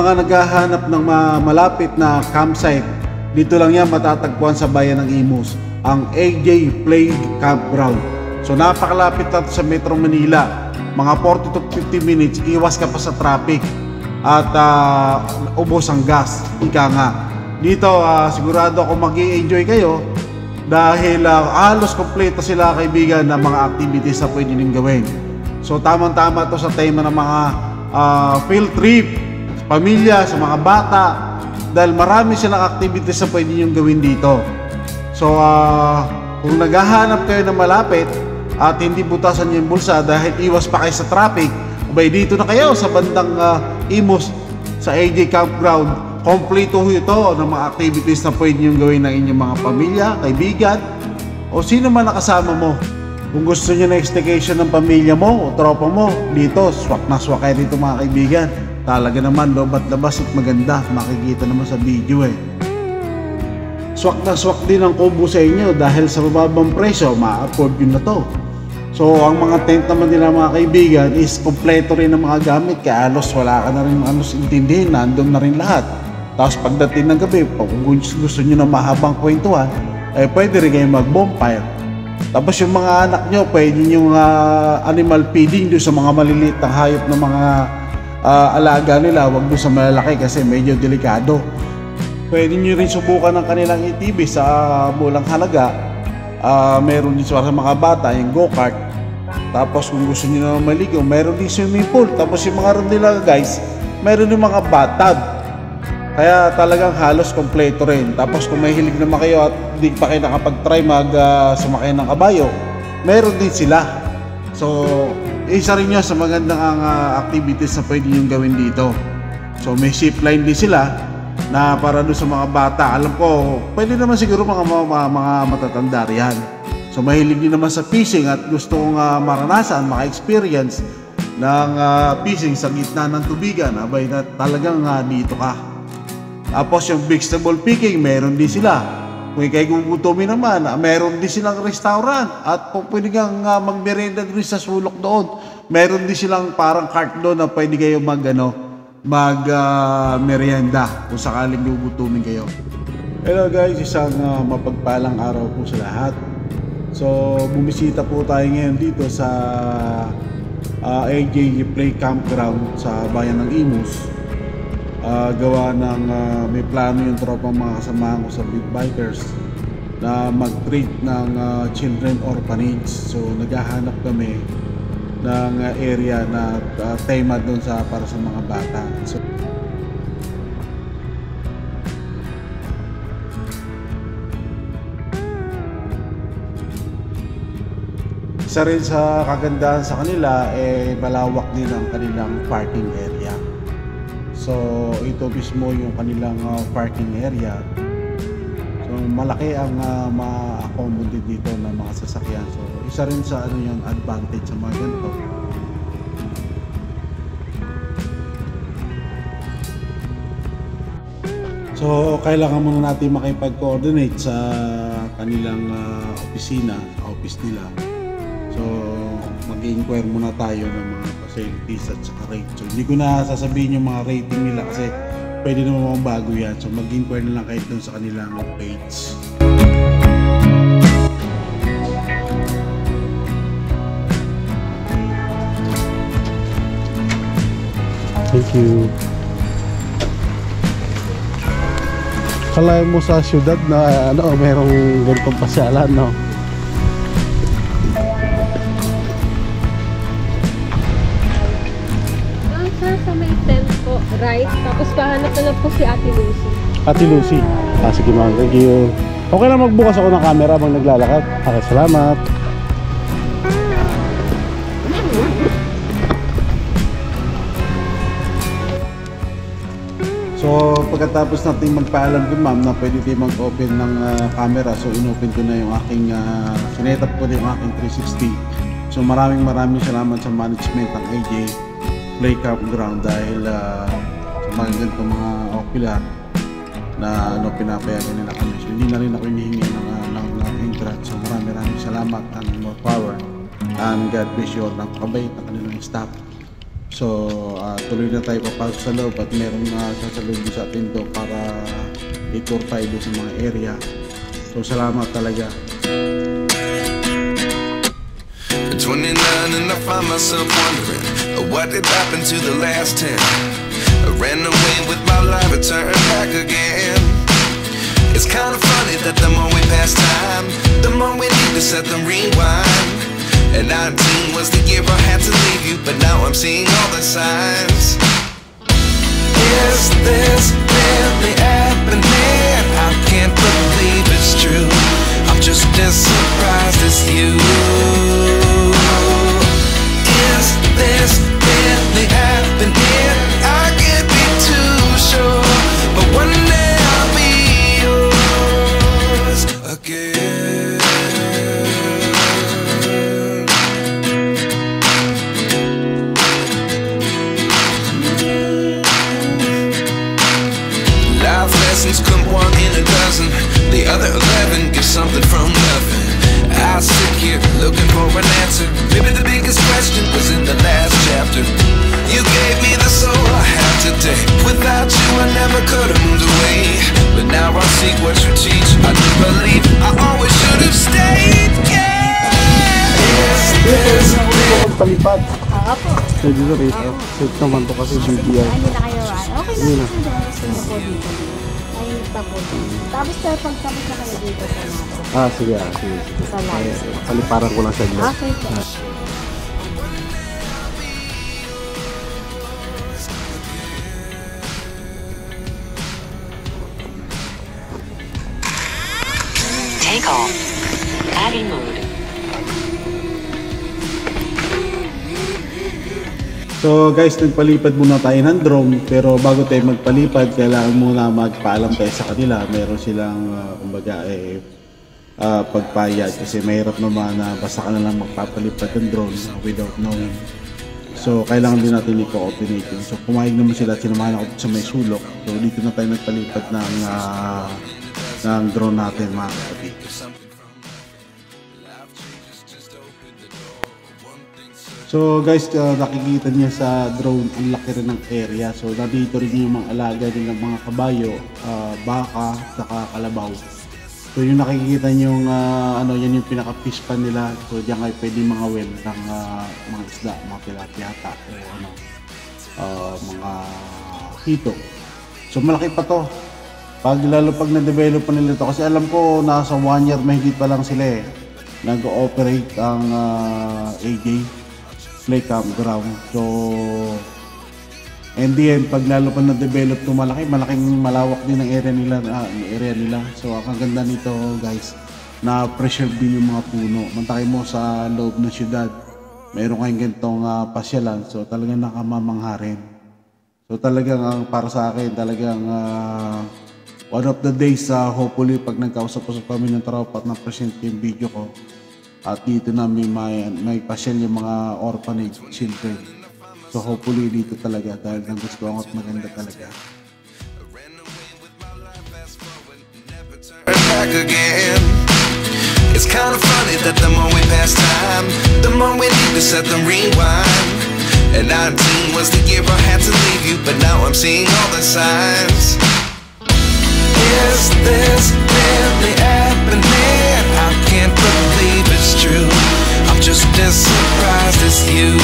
mga naghahanap ng malapit na campsite, dito lang yan matatagpuan sa bayan ng Imus, ang AJ Play Campground. So napakalapit na sa Metro Manila, mga 40 to 50 minutes, iwas ka pa sa traffic at ubos ang gas, ika nga. Dito sigurado ako mag-i-enjoy kayo dahil halos kompleto sila kaibigan ng mga activities na pwede nyo gawin. So tamang-tama to sa tema ng mga field trip, sa pamilya, sa mga bata, dahil marami silang activities na pwede nyo gawin dito. So kung naghahanap kayo ng malapit at hindi butasan yung bulsa dahil iwas pa kayo sa traffic, abay dito na kayo sa bandang Imus sa AJ Campground. Kompleto ito ng mga activities na pwede nyo gawin ng inyong mga pamilya, kaibigan, o sino man nakasama mo. Kung gusto nyo na staycation ng pamilya mo o tropa mo, dito, swak na swak kayo dito mga kaibigan. Talaga naman, lobat labas at maganda. Makikita naman sa video eh. Swak na swak din ang kubo sa inyo dahil sa mababang presyo, ma-afford yun na to. So, ang mga tent naman nila mga kaibigan is kompleto rin ng mga gamit. Kaya halos wala ka na rin intindihin, nandun na rin lahat. Tapos pagdating ng gabi, kung gusto nyo na mahabang kwentuhan, pwede rin kayo mag-bonfire. Tapos yung mga anak nyo, pwede yung animal feeding doon sa mga maliliit na hayop na mga alaga nila. Huwag doon sa malalaki kasi medyo delikado. Pwede nyo rin subukan ng kanilang ATV sa bulang halaga. Meron din sa mga bata yung go-kart. Tapos kung gusto nyo na maligo, meron din swimming pool. Tapos yung mga ron nila guys, meron din mga bathtub. Kaya talagang halos kompleto rin. Tapos kung may hilig naman kayo at hindi pa kayo nakapag-try sumakay ng kabayo, meron din sila. So isa rin yun sa magandang activities na pwede nyo gawin dito. So may zipline din sila na para doon sa mga bata. Alam ko, pwede naman siguro mga matatanda riyan. So mahilig din naman sa fishing at gusto kong maranasan, maka-experience ng fishing sa gitna ng tubigan. Abay na talagang dito ka. Tapos yung vegetable picking, meron din sila. Kung ikay gugutumin naman, meron din silang restaurant. At kung pwede kang magmerenda rin sa sulok doon, meron din silang parang cart doon na pwede kayo merienda kung sakaling gugutumin kayo. Hello guys, isang mapagpalang araw po sa lahat. So bumisita po tayo ngayon dito sa AJ Play Campground sa bayan ng Imus. Gawa ng may plano yung tropang mga kasamahan ko sa Big Bikers na mag-treat ng children orphanage. So naghahanap kami ng area na tema doon para sa mga bata. So, isa rin sa kagandahan sa kanila, malawak din ang kanilang parking area. So ito mismo yung kanilang parking area. So malaki ang ma-accommodate dito ng mga sasakyan. So isa rin sa yung advantage sa mga ganito. So kailangan muna natin makipag-coordinate sa kanilang office nila. So mag-inquire muna tayo ng mga facilities at saka rate. So hindi ko na sasabihin yung mga rating nila kasi pwede naman bago yan. So mag-inquire na lang kayo dun sa kanilang page. Thank you. Kalahin mo sa syudad na merong ganitong pasyalan, no? Sa may tent po, right? Tapos pahanap na lang po si Ate Lucy. Ate Lucy? Sige ma'am, thank you. Okay lang magbukas ako ng camera habang naglalakad. Okay, salamat. So pagkatapos natin magpaalam ko ma'am na pwede tayo mag-open ng camera, so in-open ko na yung aking sinet up ko na yung aking 360. So maraming salamat sa management ng AJ Play Campground dahil sa mga ganitong mga ocular na pinapayagan nila kami. So hindi na rin ako hinihingi ng entrance. So maraming salamat and more power, and God bless you all. Napakabait ng kanilang staff. So tuloy na tayo papasok sa loob at meron na sasalubong sa atin doon para i-tour tayo doon sa mga area. So salamat talaga. 29 and I find myself wondering what did happen to the last 10. I ran away with my life, I turned back again. It's kind of funny that the more we pass time, the more we need to set them rewind. And 19 was the year I had to leave you, but now I'm seeing all the signs. Is this really happening? I can't believe it's true. I'm just as surprised as you. Is this really happening? I can't be too sure, but one day I'll be yours again. Life lessons come one in a dozen. The other 11 get something from nothing. I sit here looking for an answer. Maybe the biggest question was in the last chapter. You gave me the soul I have today. Without you I never could have moved away. But now I see what you teach. I do believe I always should have stayed. Palipad. Ako. Pwede na rito. Safe naman to kasi BBI. Hindi na kayo okay Hindi na. po dito. Ay, tapos. Tapos sir, pagtapos na kayo dito sa mga. Sige. Paliparan ko lang sa inyo. Okay, sir. Take off. Adding mode. So guys, nagpalipad muna tayo ng drone, pero bago tayo magpalipad, kailangan muna magpaalam tayo sa kanila. Meron silang kumbaga pagpayad kasi mahirap naman na basta ka na lang magpapalipad ng drone without knowing. So kailangan din natin i-coordinate. So pumayag naman sila at sinamahan ako sa may sulok. So dito na tayo nagpalipad ng drone natin, mga kapatid. So guys, nakikita niya sa drone ang laki rin ng area. So nandito rin yung mga alaga din ng mga kabayo, baka, saka kalabaw. So yung nakikita niyo yung yan yung pinaka-fish pan nila. So diyan kayo pwede mga well ng mga isda, mga tilapia yata o mga hito. So malaki pa to. Lalo pag na-develop pa nila to, kasi alam ko nasa 1 year mahigit pa lang sila nag-ooperate ang AJ Play Campground. So and then pag lalo pa na-develop to, malaking malawak din ang area nila. So ang ganda nito guys, na preserve din yung mga puno. Mantakay mo sa loob ng syudad, mayroon kayong ganitong pasyalan. So talagang nakamamangha rin. So talagang para sa akin, talagang one of the days, hopefully pag nagkausap-usap kami ng tropa at na-present yung video ko, at dito namin may pasyal yung mga orphanage children. So hopefully dito talaga, dahil nagustuhan ko at maganda talaga. Back again. It's kind of funny that the more we pass time, the more we need to set them rewind. And 19 was the year I had to leave you, but now I'm seeing all the signs. Is this really happening? I can't believe it's true. I'm just as surprised as you.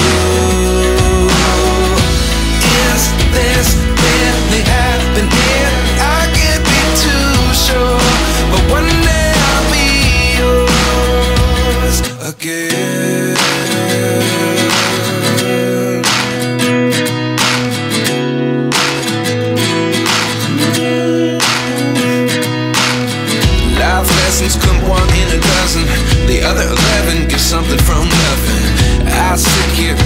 Is this really happening? I can't be too sure, but one day I'll be yours again. Come 1 in a dozen. The other 11 get something from nothing. I sit here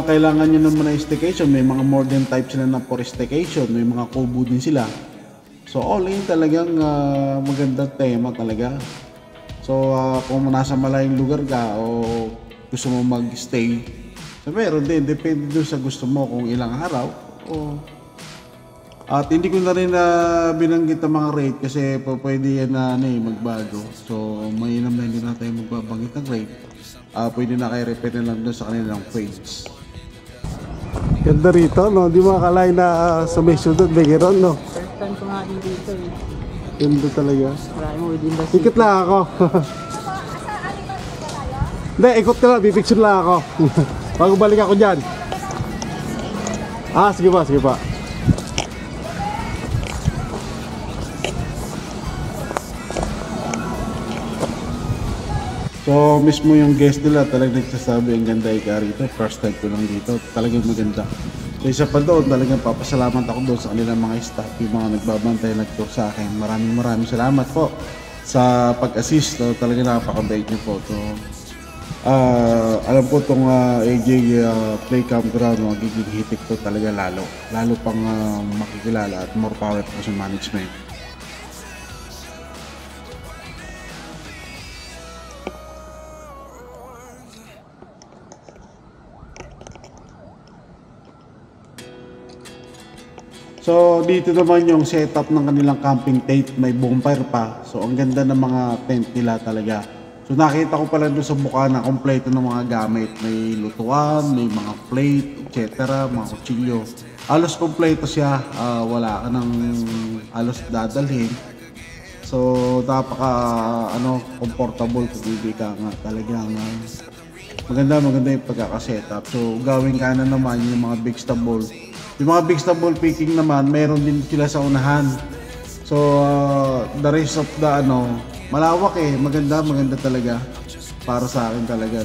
kailangan nyo naman na staycation, may mga modern type sila na for staycation, may mga kubo din sila. So all in talagang magandang tema talaga. So kung nasa malayong lugar ka o gusto mo mag-stay, so meron din, depende doon sa gusto mo kung ilang araw. At hindi ko na rin binanggit ang mga rate kasi pwede yan na magbago. So mainam na hindi na tayo magbabanggit ng rate. Pwede na kayo repeat na lang doon sa kanilang page. Ganda rito, no? Di mo akalain na sa may syudad may gano'n, no? First time ko nga din dito eh. Ganda talaga. Marami mo within the city. Ikot lang ako. Hindi, ikot ka lang, pipicture lang ako. Bago balik ako dyan. Sige pa, sige pa. So mismo yung guest nila talagang nagsasabi ang ganda ika rito, first time ko lang dito, talagang maganda. So isa pa doon, talagang papasalamat ako doon sa kanilang mga staff, yung mga nagbabantay nag-tour sa akin. Maraming salamat po sa pag-assist, talagang napakabait niyo po. So alam ko itong AJ Play Campground, magiging hitik to talaga lalo pang makikilala at more power po sa management. So dito naman yung setup ng kanilang camping tent, may bonfire pa. So ang ganda ng mga tent nila talaga. So nakita ko pala doon sa bukana, kompleto ng mga gamit. May lutuan, may mga plate, etc. Mga kutsilyo. Halos kompleto siya, wala ka nang halos dadalhin. So comfortable kung hindi ka nga talagang maganda yung pagkakasetup. So gawin ka na naman yung mga vegetable. Yung mga vegetable picking naman, meron din sila sa unahan. So, the rest of the malawak maganda talaga. Para sa akin talaga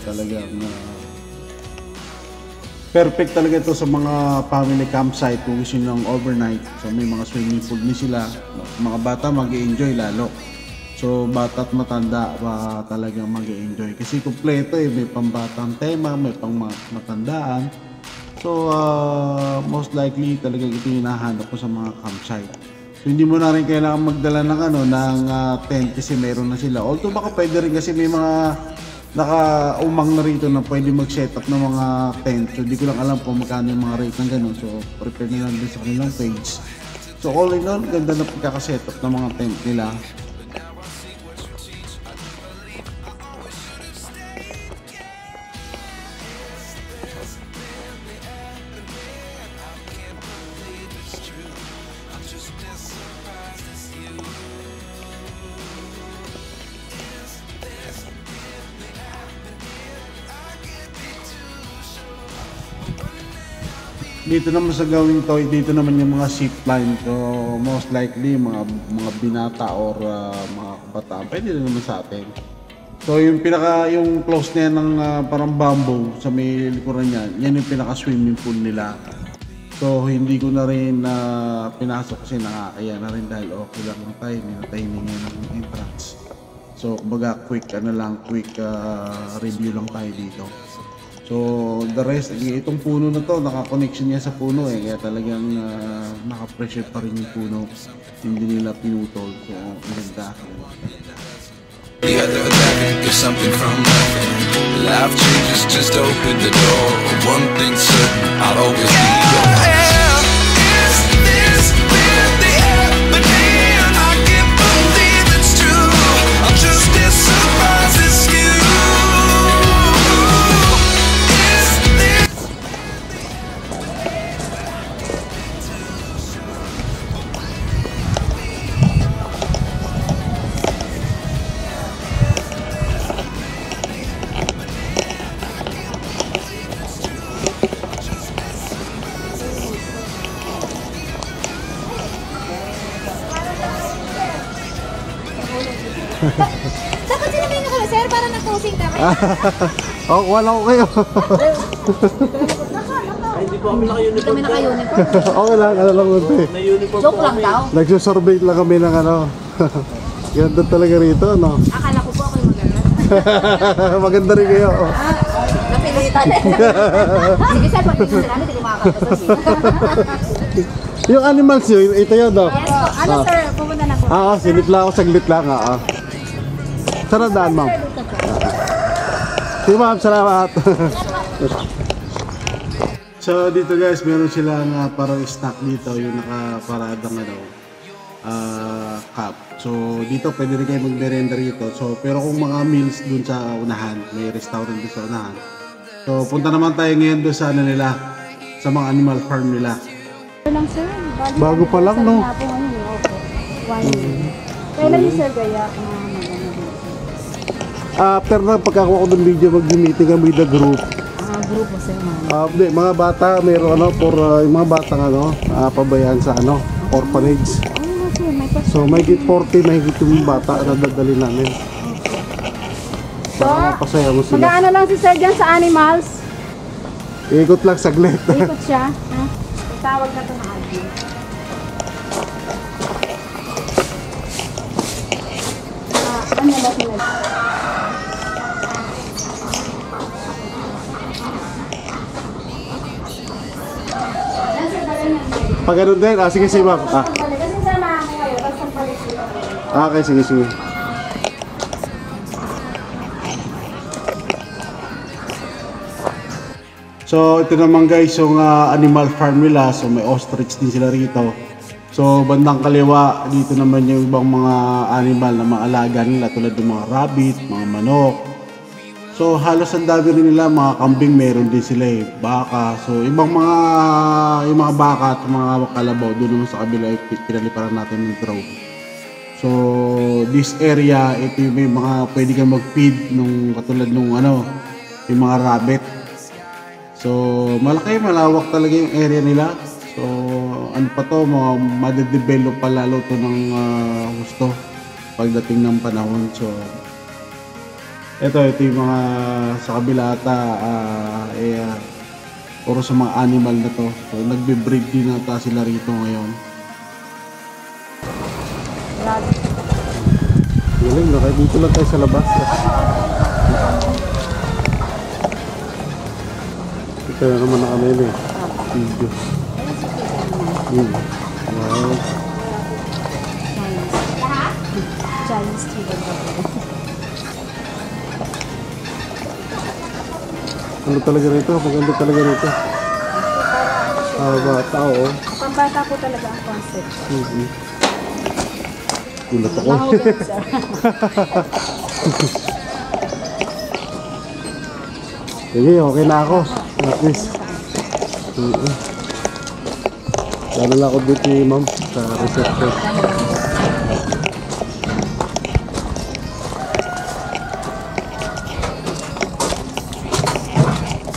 perfect talaga ito sa mga family campsite kung gusto nyo ng overnight. So, may mga swimming pool din sila. Mga bata mag-i-enjoy lalo. So, bata at matanda talagang mag-i-enjoy. Kasi kumpleto may pambatang tema, may pang matandaan. So, most likely talagang ito yung hinahanap ko sa mga campsite. So, hindi mo na rin kailangan magdala ng tent kasi meron na sila. Although baka pwede rin kasi may mga nakaumang na rito na pwede mag-setup ng mga tent. So, hindi ko lang alam kung magkano yung mga rate ng ganun. So, prepare nila din sa kanilang page. So, all in all, ganda na pagkakasetup ng mga tent nila. Dito naman sa gawing to, dito naman yung mga zip line. So most likely mga binata or mga kabataan, pwede rin naman sa atin. So yung close na yan ng parang bamboo sa may likuran yan yung pinaka swimming pool nila. So hindi ko na rin pinasok kasi nakakaya na rin dahil okay lang tayo, ninatayin niya ng entrance. So kumbaga quick review lang tayo dito. So the rest, itong puno na to, naka-connection niya sa puno kaya talagang naka-pressure pa rin yung puno, hindi nila pinutol. So maganda. The other day, there's something from nothing. Life changes, just open the door. One thing's certain, I'll always be yours. Is this really happening? I can't believe it's true. I'm just as surprised as you. Dapat sinabihin nyo kami, sir, para nag-posing kami. Wala ko kayo. Hindi po kami naka-uniform. Hindi kami naka-uniform. Okay lang, lang konti. May uniform Joke po lang kami. daw. Nagsusurvey lang kami ng ganda talaga rito, no? Akala ko po ako yung maganda. Maganda rin kayo. Napilit Sige sir, pag gusto namin, hindi ko makakapasas. Yung animals yun, ito yun, no? Yes po. Ano sir, pumunta na po. Sinip lang ako, saglit lang, Saan ang daan, ma'am? Dito po. Sige, ma'am, salamat. So, dito guys, meron silang parang snack dito, yung nakaparadang cup. So, dito pwede rin kayo mag-merenda rito. So, pero kung mga meals dun sa unahan, may restaurant dun sa unahan. So, punta naman tayo ngayon dun sa nila, sa mga animal farm nila. Lang sir. Bago pa lang, no? Opo. 1 year. Kailan yung sir gaya? After na pagkakuha ko ng video, mag-meeting kami with the group. Grupo sir, Hindi, mga bata, mayroon for yung mga batang pabayaan sa orphanage. So, may higit 40 na higit yung bata na dadali namin. So, Pasaya mo sila. mag-ano lang si sir dyan sa animals? Ikot lang saglit. Ikot siya. Tawag na ito na Alvin. Ano ba sila? Pag ganun din, sige, sige, ma'am. Kasi sama ako kayo, tapos ang palit sila. Okay, sige, sige. So, ito naman guys, yung animal farm nila. So, may ostrich din sila rito. So, bandang kaliwa, dito naman yung ibang mga animal na mga alaga nila tulad ng mga rabbit, mga manok. So, halos ang dami rin nila, mga kambing meron din sila baka. So, ibang yung mga baka at mga kalabaw, doon naman sa kabila, pinaliparan natin ng drone. So, this area, ito yung may mga pwede kang mag-feed nung katulad nung yung mga rabbit. So, malawak talaga yung area nila. So, ano pa to, ma-develop pa lalo to ng gusto pagdating ng panahon. So, ito yung mga sa kabila ata, puro sa mga animal na to. So, nagbe-breed din ata sila rito ngayon. Galing, dito lang tayo sa labas. Ito na naman nakamili. Video. Wow. Chinese student ako. Ano talaga rito? Maganda talaga rito. Bata, oo. Pambata po talaga ang concept. Gulat ako. Mahugan sir. Sige, okay na ako. At least. Lalo lang ako dito ni ma'am sa reception.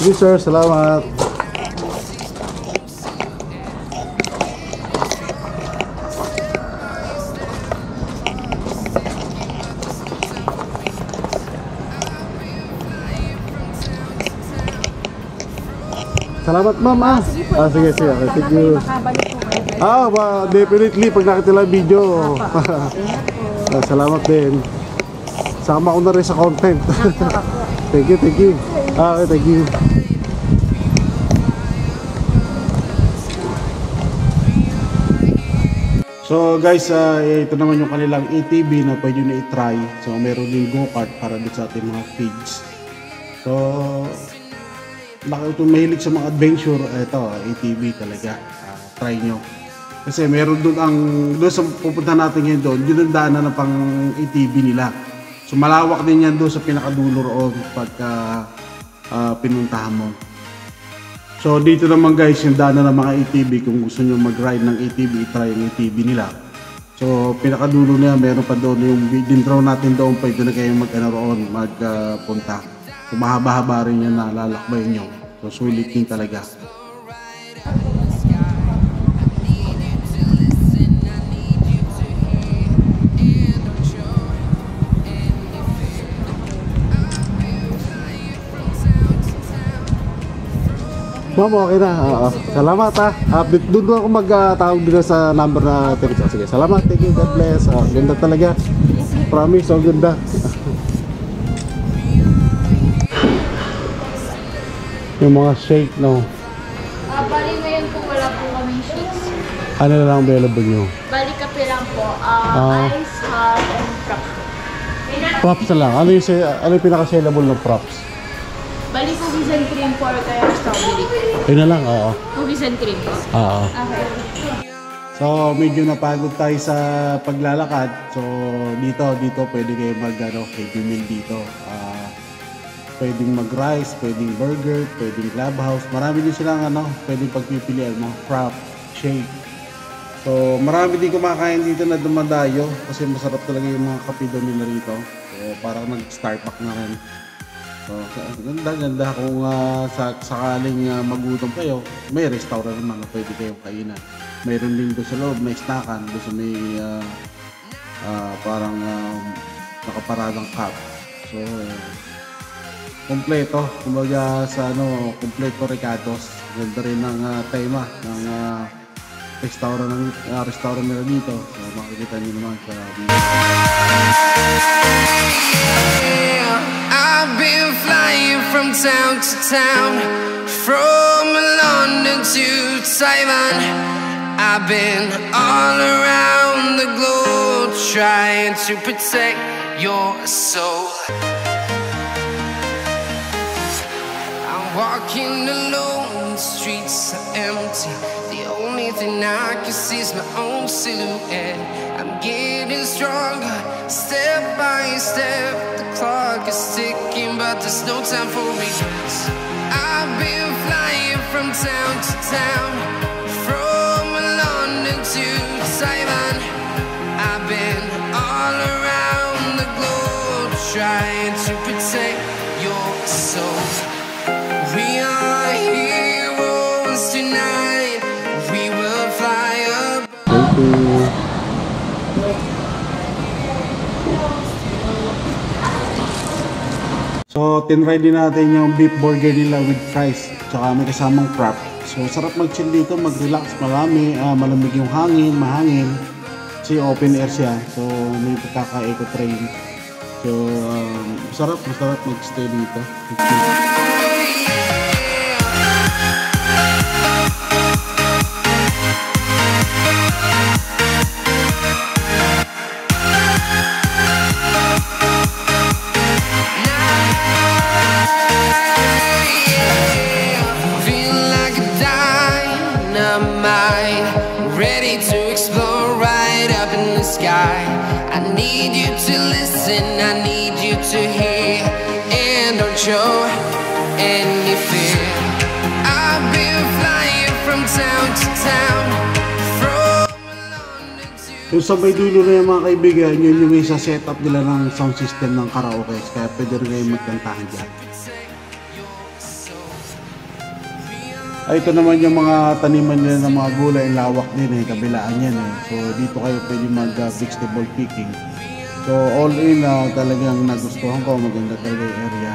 Sige sir, salamat. Salamat ma'am sige. Okay, thank you. Makabalik po kayo. Definitely pag nakita lang video. Salamat din. Sama ko na rin sa content. Thank you. Okay, thank you. So guys, ito naman yung kanilang ATV na pwede nyo na i-try. So meron din go-kart para din sa ating mga pigs. So kung mahilig sa mga adventure, ito ATV talaga, try nyo. Kasi meron doon sa pupunta natin ngayon doon, yun ang daanan ng pang ATV nila. So malawak din yan doon sa pinakadulo roon pagka pinuntahan mo. So dito naman guys, yung daanan ng mga ATV, kung gusto nyo mag-ride ng ATV, try yung ATV nila. So pinakadulo na yan, meron pa doon yung dindraw natin doon, pwede na kayong magpunta. So mahaba-haba rin yan na lalakbayin nyo. So sulit din talaga. Ma'am, okay na. Salamat update doon ako mag-tawag din sa number na text. Sige, salamat. Thank you. God bless. Ganda talaga. Promise, ganda. Yung mga shake, no? Bali ngayon po wala po kaming shakes. Ano na lang available nyo? Bali kape lang po. Ice, hot, and props. Props na lang. Ano yung pinaka-sellable na props? Bali cookies and cream po or kaya strawberry. Yun na lang, oo. Cookies and cream po. Oo. Okay. So, medyo napagod tayo sa paglalakad. So, dito pwede kayo heavy meal dito. Pwedeng mag-rice, pwedeng burger, pwedeng clubhouse. Marami din silang pwedeng pagpipilian, frap, shake. So, marami din kumakain dito na dumadayo kasi masarap talaga yung mga kape doon nila rito. So, parang nag-Starbucks na rin. So, ganda kung sakaling magutom kayo, may restaurant naman na pwede kayong kainan. Mayroon din doon sa loob, may snackan, doon sa may parang nakaparadang cup. So, kompleto. Kumbaga sa kompleto Ricardo's. Ganda rin ng tema ng restaurant nila dito. So, makikita niyo naman sa video. I've been flying from town to town, from London to Taiwan. I've been all around the globe trying to protect your soul. I'm walking alone, the streets are empty. The only thing I can see is my own silhouette. I'm getting stronger, step by step. The clock is ticking, but there's no time for regrets. I've been flying from town to town, from London to Taiwan. I've been all around the globe trying to protect your soul. We are heroes tonight. We will fly up. So, tinry din natin yung beef burger nila with fries. Tsaka may kasamang frap. So, sarap mag-chill dito, mag-relax. Malamig yung hangin, mahangin. Kasi open air siya. So, may pagkaka-eco train. So, masarap mag-stay dito. Ready to explore right up in the sky. I need you to listen, I need you to hear, and don't show any fear. I've been flying from town to town, from London to... Yung sa may dulo na yung mga kaibigan, yun yung isa setup nila ng sound system ng karaoke. Kaya pwede rin kayo magkantahan dyan. Ay, ito naman yung mga taniman nila ng mga gulay, lawak din kabilaan yan So dito kayo pwede mag-vegetable picking. So all in, talagang nagustuhan ko, maganda talaga yung area.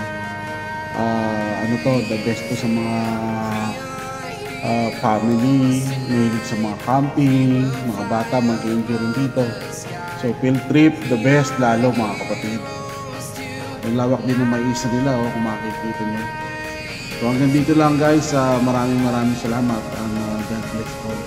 The best to sa mga family, mahilig sa mga camping, mga bata mag-enjoy rin dito. So field trip, the best lalo mga kapatid. Yung lawak din ng mais nila kung makikita nyo. So hanggang dito lang guys, maraming salamat and God bless all.